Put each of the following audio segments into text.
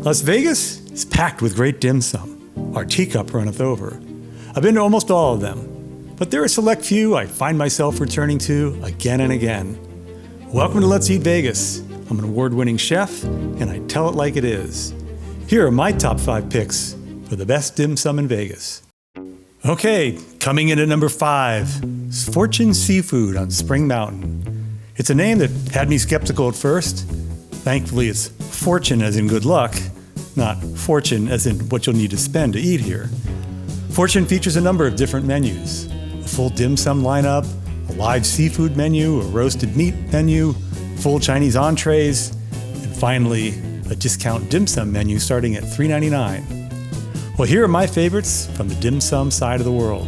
Las Vegas is packed with great dim sum. Our teacup runneth over. I've been to almost all of them, but there are a select few I find myself returning to again and again. Welcome to Let's Eat Vegas. I'm an award-winning chef, and I tell it like it is. Here are my top 5 picks for the best dim sum in Vegas. Okay, coming in at number 5 is Fortune Seafood on Spring Mountain. It's a name that had me skeptical at first. Thankfully, it's fortune as in good luck, not fortune as in what you'll need to spend to eat here. Fortune features a number of different menus: a full dim sum lineup, a live seafood menu, a roasted meat menu, full Chinese entrees, and finally, a discount dim sum menu starting at $3.99. Well, here are my favorites from the dim sum side of the world.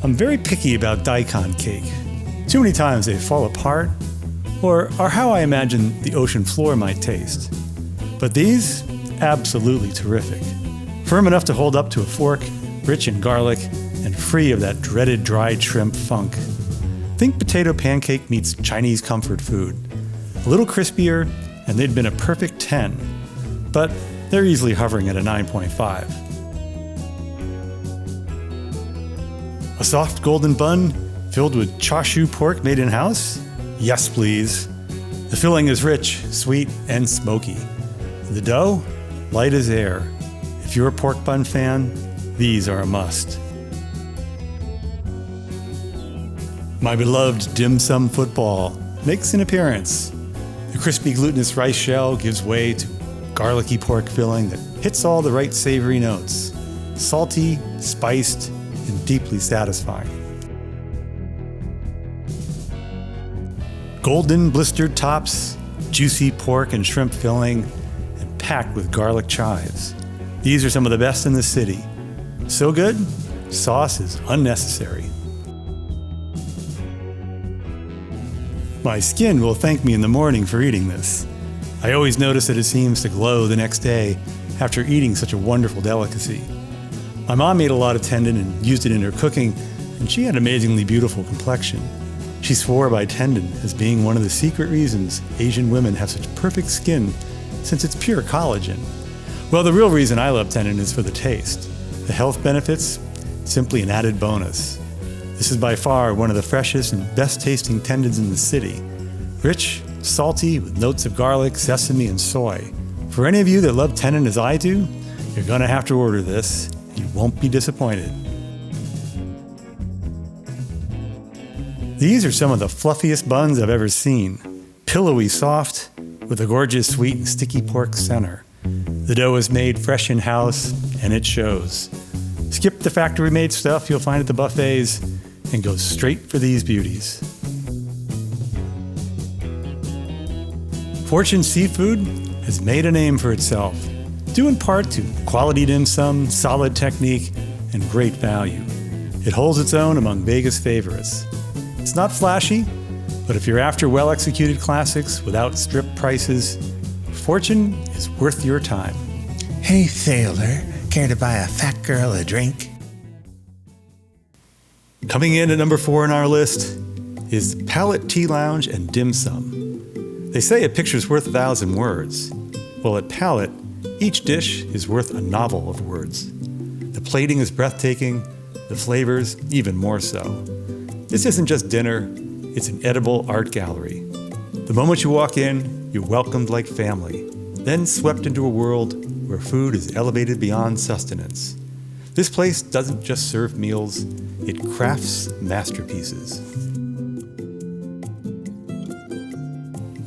I'm very picky about daikon cake. Too many times they fall apart, or are how I imagine the ocean floor might taste. But these, absolutely terrific. Firm enough to hold up to a fork, rich in garlic, and free of that dreaded dried shrimp funk. Think potato pancake meets Chinese comfort food. A little crispier, and they'd been a perfect 10. But they're easily hovering at a 9.5. A soft golden bun filled with chashu pork made in-house? Yes, please. The filling is rich, sweet, and smoky. The dough? Light as air. If you're a pork bun fan, these are a must. My beloved dim sum football makes an appearance. The crispy glutinous rice shell gives way to garlicky pork filling that hits all the right savory notes. Salty, spiced, and deeply satisfying. Golden blistered tops, juicy pork and shrimp filling, and packed with garlic chives. These are some of the best in the city. So good, sauce is unnecessary. My skin will thank me in the morning for eating this. I always notice that it seems to glow the next day after eating such a wonderful delicacy. My mom made a lot of tendon and used it in her cooking, and she had an amazingly beautiful complexion. She swore by tendon as being one of the secret reasons Asian women have such perfect skin, since it's pure collagen. Well, the real reason I love tendon is for the taste. The health benefits, simply an added bonus. This is by far one of the freshest and best tasting tendons in the city. Rich, salty, with notes of garlic, sesame, and soy. For any of you that love tendon as I do, you're gonna have to order this. You won't be disappointed. These are some of the fluffiest buns I've ever seen. Pillowy soft, with a gorgeous sweet and sticky pork center. The dough is made fresh in-house, and it shows. Skip the factory-made stuff you'll find at the buffets, and go straight for these beauties. Fortune Seafood has made a name for itself, due in part to quality dim sum, solid technique, and great value. It holds its own among Vegas favorites. It's not flashy, but if you're after well-executed classics without strip prices, Fortune is worth your time. Hey, sailor, care to buy a fat girl a drink? Coming in at number 4 on our list is Palette Tea Lounge and Dim Sum. They say a picture's worth 1,000 words. Well, at Palette, each dish is worth a novel of words. The plating is breathtaking, the flavors even more so. This isn't just dinner, it's an edible art gallery. The moment you walk in, you're welcomed like family, then swept into a world where food is elevated beyond sustenance. This place doesn't just serve meals, it crafts masterpieces.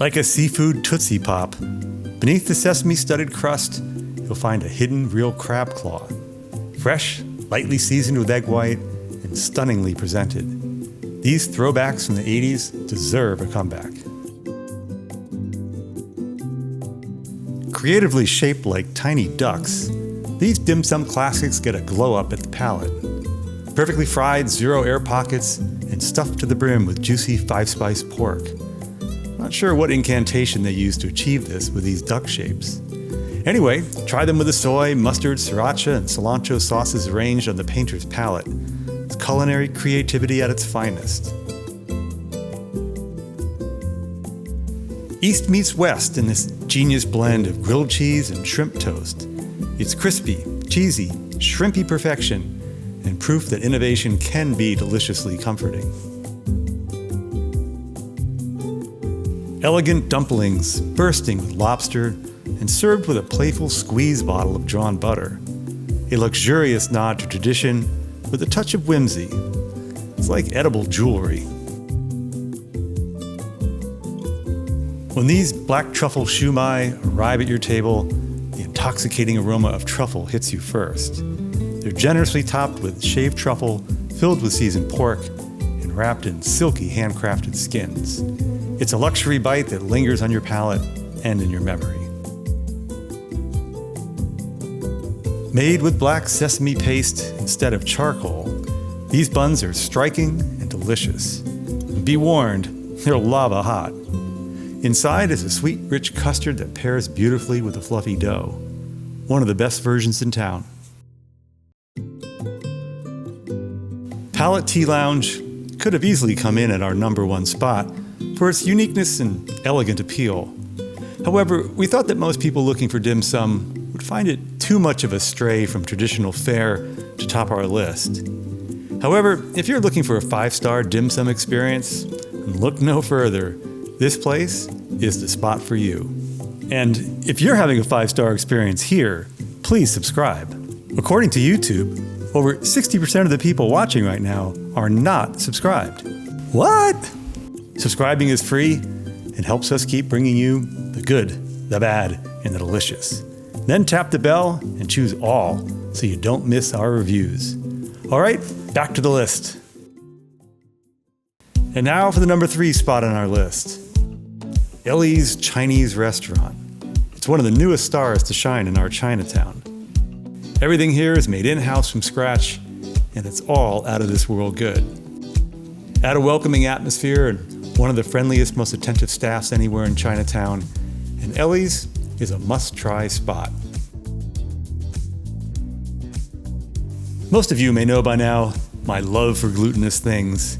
Like a seafood Tootsie Pop, beneath the sesame-studded crust, you'll find a hidden real crab claw. Fresh, lightly seasoned with egg white, and stunningly presented. These throwbacks from the 80s deserve a comeback. Creatively shaped like tiny ducks, these dim sum classics get a glow up at the palate. Perfectly fried, zero air pockets, and stuffed to the brim with juicy 5-spice pork. Not sure what incantation they used to achieve this with these duck shapes. Anyway, try them with the soy, mustard, sriracha, and cilantro sauces arranged on the painter's palette. It's culinary creativity at its finest. East meets West in this genius blend of grilled cheese and shrimp toast. It's crispy, cheesy, shrimpy perfection, and proof that innovation can be deliciously comforting. Elegant dumplings, bursting with lobster, and served with a playful squeeze bottle of drawn butter. A luxurious nod to tradition with a touch of whimsy. It's like edible jewelry. When these black truffle shumai arrive at your table, the intoxicating aroma of truffle hits you first. They're generously topped with shaved truffle, filled with seasoned pork, and wrapped in silky handcrafted skins. It's a luxury bite that lingers on your palate and in your memory. Made with black sesame paste instead of charcoal, these buns are striking and delicious. Be warned, they're lava hot. Inside is a sweet, rich custard that pairs beautifully with a fluffy dough. One of the best versions in town. Palette Tea Lounge could have easily come in at our #1 spot for its uniqueness and elegant appeal. However, we thought that most people looking for dim sum would find it too much of a stray from traditional fare to top our list. However, if you're looking for a 5-star dim sum experience, look no further. This place is the spot for you. And if you're having a 5-star experience here, please subscribe. According to YouTube, over 60% of the people watching right now are not subscribed. What? Subscribing is free and helps us keep bringing you the good, the bad, and the delicious. Then tap the bell and choose all so you don't miss our reviews. All right, back to the list. And now for the #3 spot on our list. Ellie's Chinese restaurant. It's one of the newest stars to shine in our Chinatown. Everything here is made in-house from scratch, and it's all out of this world good. Add a welcoming atmosphere and one of the friendliest, most attentive staffs anywhere in Chinatown, and Ellie's is a must-try spot. Most of you may know by now my love for glutinous things.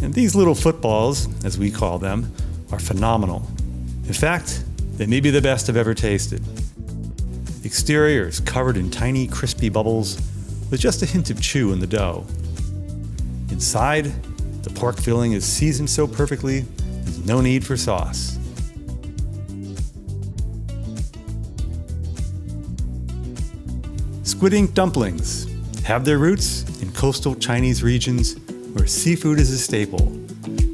And these little footballs, as we call them, are phenomenal. In fact, they may be the best I've ever tasted. The exterior is covered in tiny, crispy bubbles with just a hint of chew in the dough. Inside, the pork filling is seasoned so perfectly, there's no need for sauce. Squid ink dumplings have their roots in coastal Chinese regions where seafood is a staple,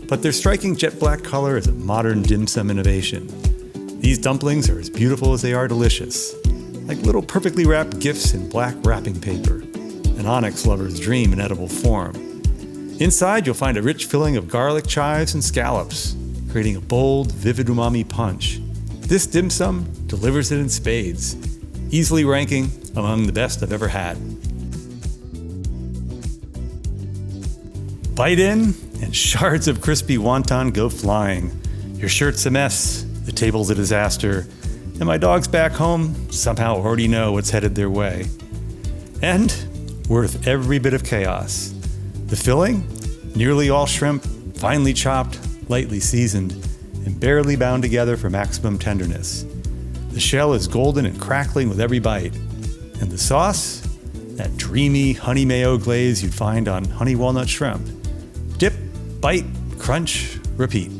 but their striking jet black color is a modern dim sum innovation. These dumplings are as beautiful as they are delicious, like little perfectly wrapped gifts in black wrapping paper, an onyx lover's dream in edible form. Inside, you'll find a rich filling of garlic chives and scallops, creating a bold, vivid umami punch. This dim sum delivers it in spades, easily ranking among the best I've ever had. Bite in, and shards of crispy wonton go flying. Your shirt's a mess, the table's a disaster, and my dogs back home somehow already know what's headed their way. And worth every bit of chaos. The filling, nearly all shrimp, finely chopped, lightly seasoned, and barely bound together for maximum tenderness. The shell is golden and crackling with every bite. And the sauce, that dreamy honey mayo glaze you'd find on honey walnut shrimp. Dip, bite, crunch, repeat.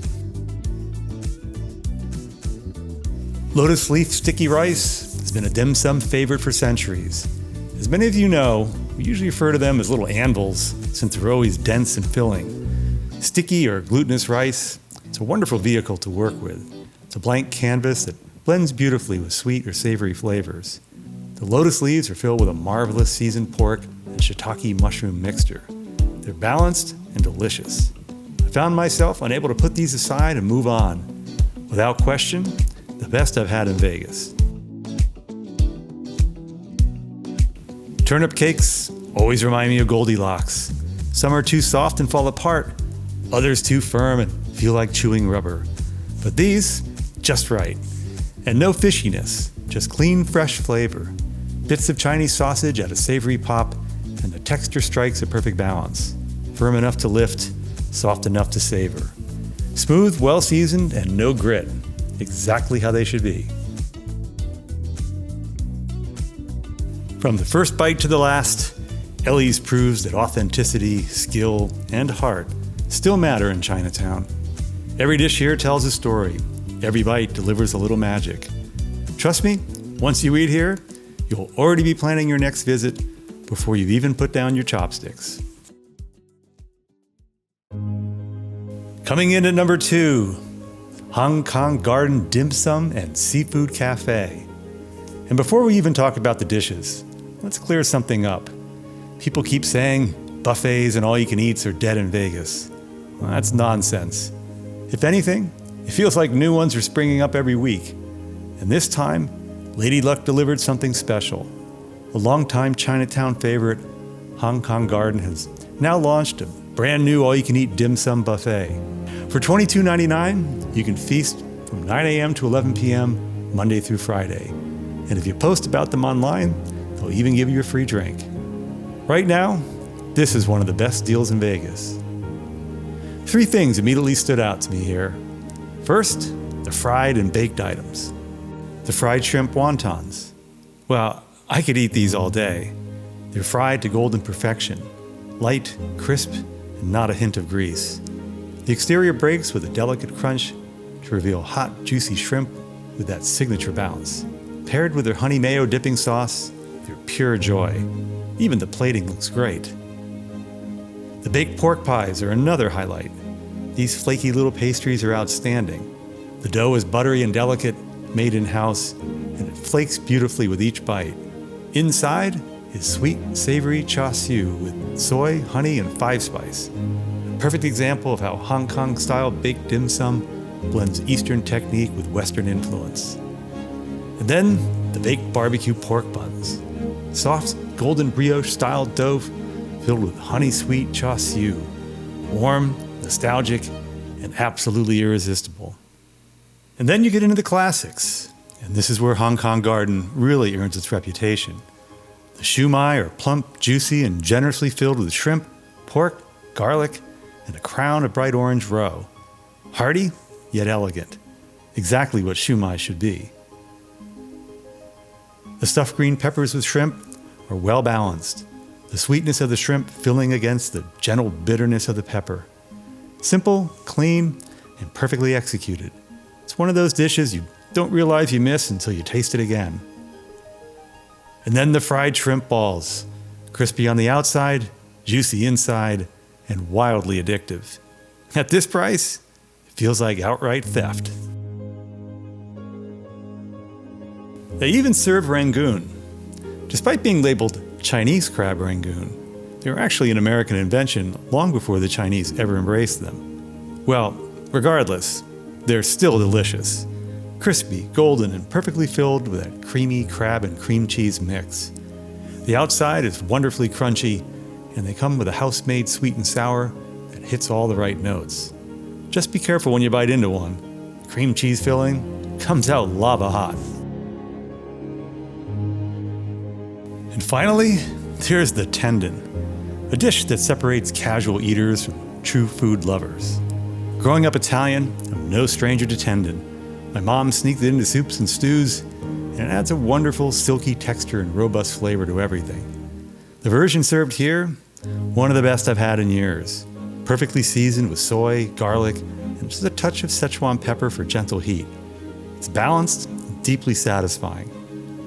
Lotus leaf sticky rice has been a dim sum favorite for centuries. As many of you know, we usually refer to them as little anvils since they're always dense and filling. Sticky or glutinous rice, it's a wonderful vehicle to work with. It's a blank canvas that blends beautifully with sweet or savory flavors. The lotus leaves are filled with a marvelous seasoned pork and shiitake mushroom mixture. They're balanced and delicious. I found myself unable to put these aside and move on. Without question, the best I've had in Vegas. Turnip cakes always remind me of Goldilocks. Some are too soft and fall apart, others too firm and feel like chewing rubber. But these, just right. And no fishiness, just clean, fresh flavor. Bits of Chinese sausage at a savory pop, and the texture strikes a perfect balance. Firm enough to lift, soft enough to savor. Smooth, well-seasoned, and no grit. exactly how they should be. From the first bite to the last, Ellie's proves that authenticity, skill, and heart still matter in Chinatown. Every dish here tells a story. Every bite delivers a little magic. Trust me, once you eat here, you'll already be planning your next visit before you've even put down your chopsticks. Coming in at number 2, Hong Kong Garden Dim Sum and Seafood Cafe. And before we even talk about the dishes, let's clear something up. People keep saying buffets and all-you-can-eats are dead in Vegas. Well, that's nonsense. If anything, it feels like new ones are springing up every week. And this time, Lady Luck delivered something special. A longtime Chinatown favorite, Hong Kong Garden has now launched a brand new all-you-can-eat dim sum buffet. For $22.99, you can feast from 9 a.m. to 11 p.m. Monday through Friday. And if you post about them online, they'll even give you a free drink. Right now, this is one of the best deals in Vegas. 3 things immediately stood out to me here. First, the fried and baked items. The fried shrimp wontons. Well, I could eat these all day. They're fried to golden perfection, light, crisp, and not a hint of grease. The exterior breaks with a delicate crunch to reveal hot, juicy shrimp with that signature bounce. Paired with their honey mayo dipping sauce, they're pure joy. Even the plating looks great. The baked pork pies are another highlight. These flaky little pastries are outstanding. The dough is buttery and delicate, made in-house, and it flakes beautifully with each bite. Inside is sweet, savory char siu with soy, honey, and 5-spice. A perfect example of how Hong Kong-style baked dim sum blends Eastern technique with Western influence. And then the baked barbecue pork buns. Soft, golden brioche-style dough filled with honey-sweet char siu. Warm, nostalgic, and absolutely irresistible. And then you get into the classics. And this is where Hong Kong Garden really earns its reputation. The shumai are plump, juicy, and generously filled with shrimp, pork, garlic, and a crown of bright orange roe. Hearty, yet elegant. Exactly what shumai should be. The stuffed green peppers with shrimp are well balanced. The sweetness of the shrimp filling against the gentle bitterness of the pepper. Simple, clean, and perfectly executed. It's one of those dishes you don't realize you miss until you taste it again. And then the fried shrimp balls. Crispy on the outside, juicy inside, and wildly addictive. At this price, it feels like outright theft. They even serve rangoon. Despite being labeled Chinese crab rangoon, they were actually an American invention long before the Chinese ever embraced them. Well, regardless, they're still delicious. Crispy, golden, and perfectly filled with that creamy crab and cream cheese mix. The outside is wonderfully crunchy, and they come with a house-made sweet and sour that hits all the right notes. Just be careful when you bite into one. The cream cheese filling comes out lava hot. And finally, there's the tendon, a dish that separates casual eaters from true food lovers. Growing up Italian, I'm no stranger to tendon. My mom sneaked it into soups and stews, and it adds a wonderful, silky texture and robust flavor to everything. The version served here, one of the best I've had in years. Perfectly seasoned with soy, garlic, and just a touch of Szechuan pepper for gentle heat. It's balanced and deeply satisfying.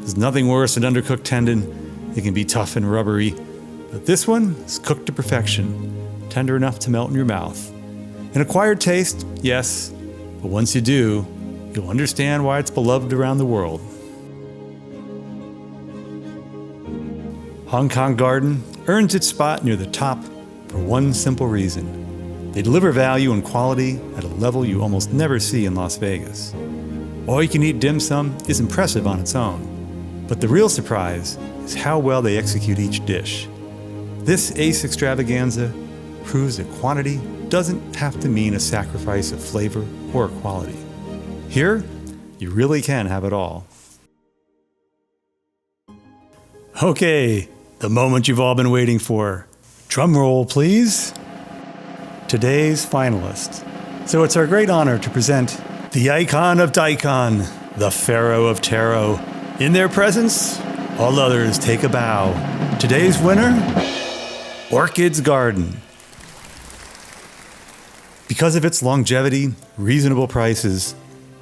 There's nothing worse than undercooked tendon. It can be tough and rubbery, but this one is cooked to perfection, tender enough to melt in your mouth. An acquired taste, yes, but once you do, you'll understand why it's beloved around the world. Hong Kong Garden earns its spot near the top for one simple reason. They deliver value and quality at a level you almost never see in Las Vegas. All-you-can-eat dim sum is impressive on its own, but the real surprise is how well they execute each dish. This ace extravaganza proves that quantity doesn't have to mean a sacrifice of flavor or quality. Here, you really can have it all. Okay, the moment you've all been waiting for. Drum roll, please. Today's finalist. So it's our great honor to present The icon of daikon, the pharaoh of taro. In their presence, all others take a bow. Today's winner, Orchid's Garden. Because of its longevity, reasonable prices,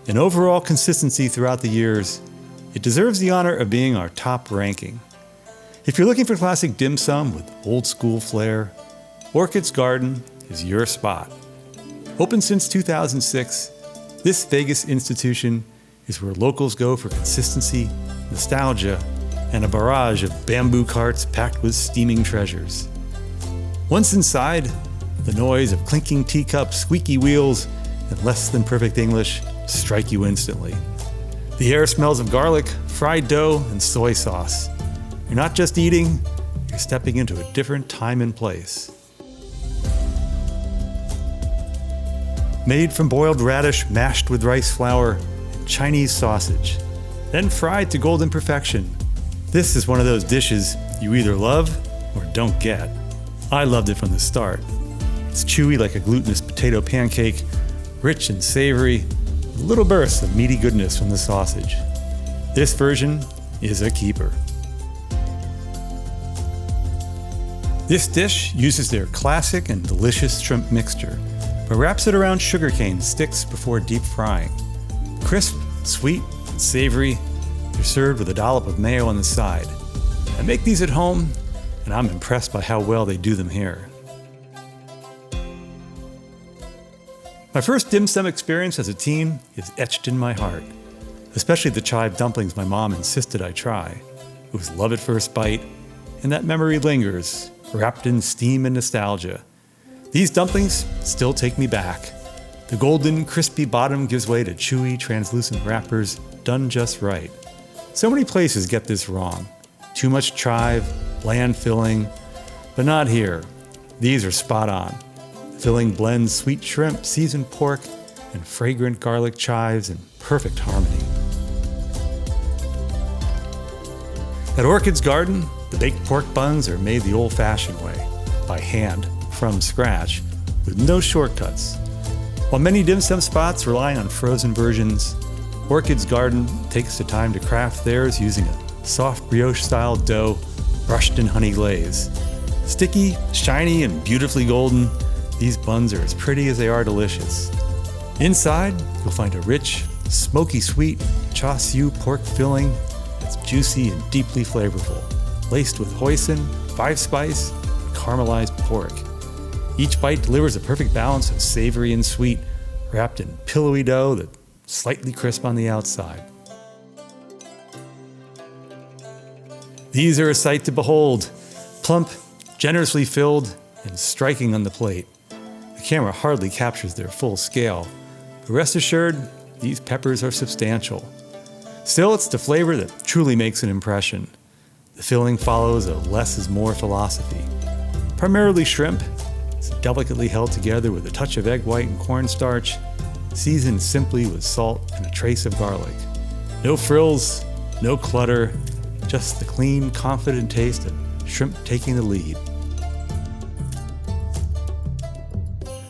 and overall consistency throughout the years, it deserves the honor of being our top ranking. If you're looking for classic dim sum with old school flair, Orchid's Garden is your spot. Open since 2006, this Vegas institution is where locals go for consistency, nostalgia, and a barrage of bamboo carts packed with steaming treasures. Once inside, the noise of clinking teacups, squeaky wheels, and less than perfect English strike you instantly. The air smells of garlic, fried dough, and soy sauce. You're not just eating, you're stepping into a different time and place. Made from boiled radish mashed with rice flour and Chinese sausage, then fried to golden perfection. This is one of those dishes you either love or don't get. I loved it from the start. It's chewy like a glutinous potato pancake, rich and savory, with little bursts of meaty goodness from the sausage. This version is a keeper. This dish uses their classic and delicious shrimp mixture, but wraps it around sugarcane sticks before deep frying. Crisp, sweet, and savory, they're served with a dollop of mayo on the side. I make these at home, and I'm impressed by how well they do them here. My first dim sum experience as a teen is etched in my heart, especially the chive dumplings my mom insisted I try. It was love at first bite, and that memory lingers, wrapped in steam and nostalgia. These dumplings still take me back. The golden, crispy bottom gives way to chewy, translucent wrappers done just right. So many places get this wrong. Too much chive, bland filling, but not here. These are spot on. The filling blends sweet shrimp, seasoned pork, and fragrant garlic chives in perfect harmony. At Orchid's Garden, the baked pork buns are made the old-fashioned way, by hand, from scratch, with no shortcuts. While many dim sum spots rely on frozen versions, Orchid's Garden takes the time to craft theirs using a soft brioche-style dough brushed in honey glaze. Sticky, shiny, and beautifully golden, these buns are as pretty as they are delicious. Inside, you'll find a rich, smoky sweet char siu pork filling that's juicy and deeply flavorful, laced with hoisin, five-spice, and caramelized pork. Each bite delivers a perfect balance of savory and sweet, wrapped in pillowy dough that's slightly crisp on the outside. These are a sight to behold, plump, generously filled, and striking on the plate. The camera hardly captures their full scale, but rest assured, these peppers are substantial. Still, it's the flavor that truly makes an impression. The filling follows a less is more philosophy. Primarily shrimp, it's delicately held together with a touch of egg white and cornstarch, seasoned simply with salt and a trace of garlic. No frills, no clutter, just the clean, confident taste of shrimp taking the lead.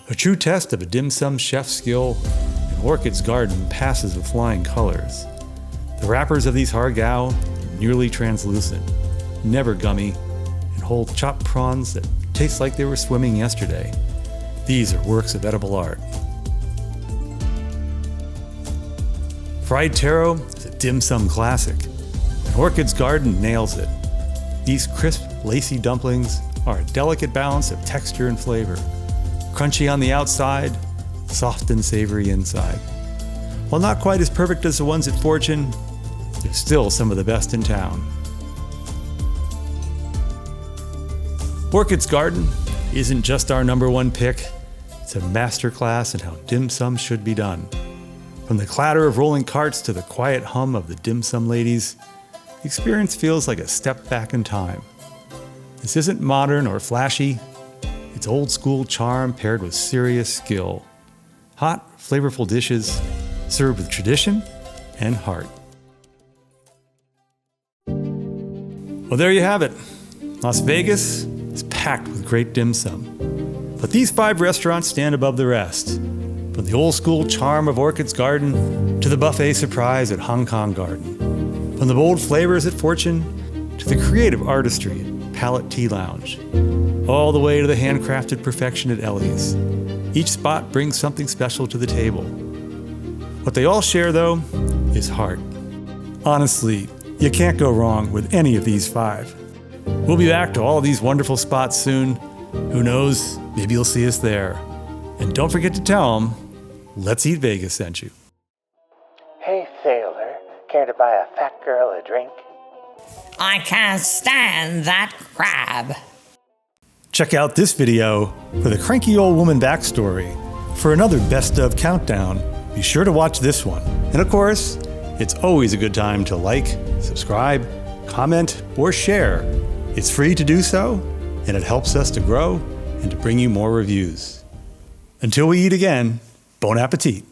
A true test of a dim sum chef's skill, and Orchid's Garden passes with flying colors. The wrappers of these hargao are nearly translucent, never gummy, and hold chopped prawns that taste like they were swimming yesterday. These are works of edible art. Fried taro is a dim sum classic, and Orchid's Garden nails it. These crisp, lacy dumplings are a delicate balance of texture and flavor. Crunchy on the outside, soft and savory inside. While not quite as perfect as the ones at Fortune, they're still some of the best in town. Orchid's Garden isn't just our number one pick, it's a masterclass in how dim sum should be done. From the clatter of rolling carts to the quiet hum of the dim sum ladies, the experience feels like a step back in time. This isn't modern or flashy, it's old school charm paired with serious skill. Hot, flavorful dishes served with tradition and heart. Well, there you have it. Las Vegas is packed with great dim sum. But these 5 restaurants stand above the rest. From the old school charm of Orchid's Garden to the buffet surprise at Hong Kong Garden. From the bold flavors at Fortune to the creative artistry at Palette Tea Lounge. All the way to the handcrafted perfection at Ellie's. Each spot brings something special to the table. What they all share, though, is heart. Honestly, you can't go wrong with any of these 5. We'll be back to all of these wonderful spots soon. Who knows, maybe you'll see us there. And don't forget to tell them, Let's Eat Vegas sent you. Hey, sailor, care to buy a fat girl a drink? I can't stand that crab. Check out this video for the cranky old woman backstory. For another best of countdown, be sure to watch this one. And of course, it's always a good time to like, subscribe, comment, or share. It's free to do so, and it helps us to grow and to bring you more reviews. Until we eat again, bon appetit.